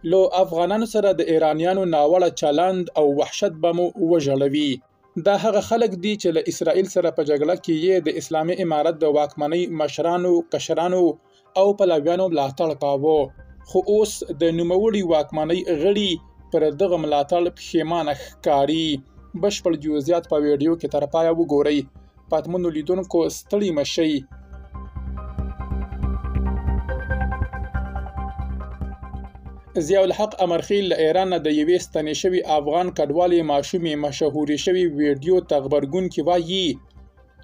له افغانانو سره د ایرانیانو ناوړه چلند او وحشت به مو وژړوي. دا هغه خلک دي چې له اسرائیل سره په جګړه کې یې د اسلامي امارت د واکمنۍ مشرانو، کشرانو او پلویانو ملاتړ کاوه، خو اوس د نوموړي واکمنۍ غړي پر دغه ملاتړ پښیمانه ښکاري. بشپړ جزئیات په ویډیو کې تر پایه وګورئ. پاتمنو لیدونکو ستړي مشئ. ضیاء الحق امرخیل له ایران نه د یوې ستنې شوي افغان کډوالې ماشومې مشهورې شوي ویډیو ته غبرګونکي وایي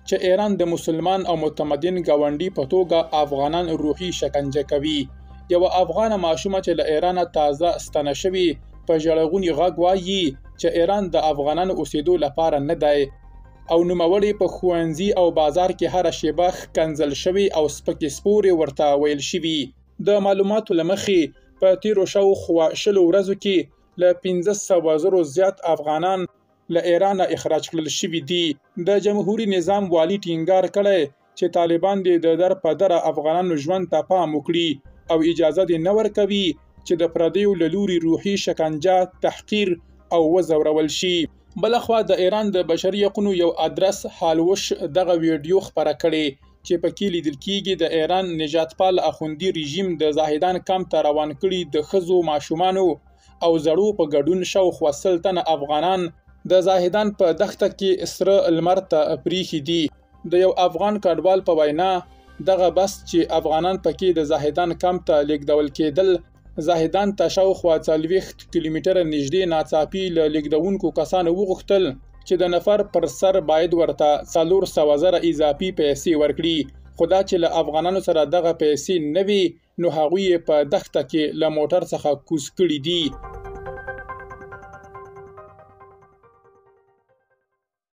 چې ایران د مسلمان او متمدن ګاونډي په توګه افغانان روحي شکنجه کوي. یوه افغانه ماشومه چې له ایران تازه ستنه شوي په ژړغوني غږ وایي چې ایران د افغانانو اوسېدو لپاره نه دی او نوموړي په ښوونځي او بازار کې هره شیبه ښکنځل شوي او سپکې سپورې ورته ویل شوي. د معلوماتو له مخې په تیرو شاوخوا 20 ورځو کې له 1500 زرو زیات افغانان له ایران اخراج کړل شوي دي. د جمهوریت نظام والي ټینګار کړی چې طالبان د در په دره افغانانو ژوند ته پام وکړي او اجازه دې نه ورکوي چې د پردیو له لوري روحي شکنجه، تحقیر او وځورول شي. بلخوا د ایران د بشري حقوقو یو ادرس حالوش دغه ویډیو خپره کړې چې پکې لیدل کېږي د ایران نجاتپال اخوندي رژیم د زاهدان کمپ ته روان کړي د ښځو، ماشومانو او زړو په ګډون شاوخوا 100 تنه افغانان د زاهدان په دښته کې سره لمر ته پریښي دي. د یو افغان کډوال په وینا دغه بس چې افغانان پکې د زاهدان کمپ ته لیږدول کېدل، زاهدان ته شاوخوا 40 کیلومتره نږدې ناڅاپي له لیږدونکو کسانو وغوښتل چې د نفر پر سر باید ورته 400 زره اضافي پیسې ورکړي، خو دا چې له افغانانو سره دغه پیسې نه وي نو هغوی په دښته کې له موټر څخه کوز کړي دي.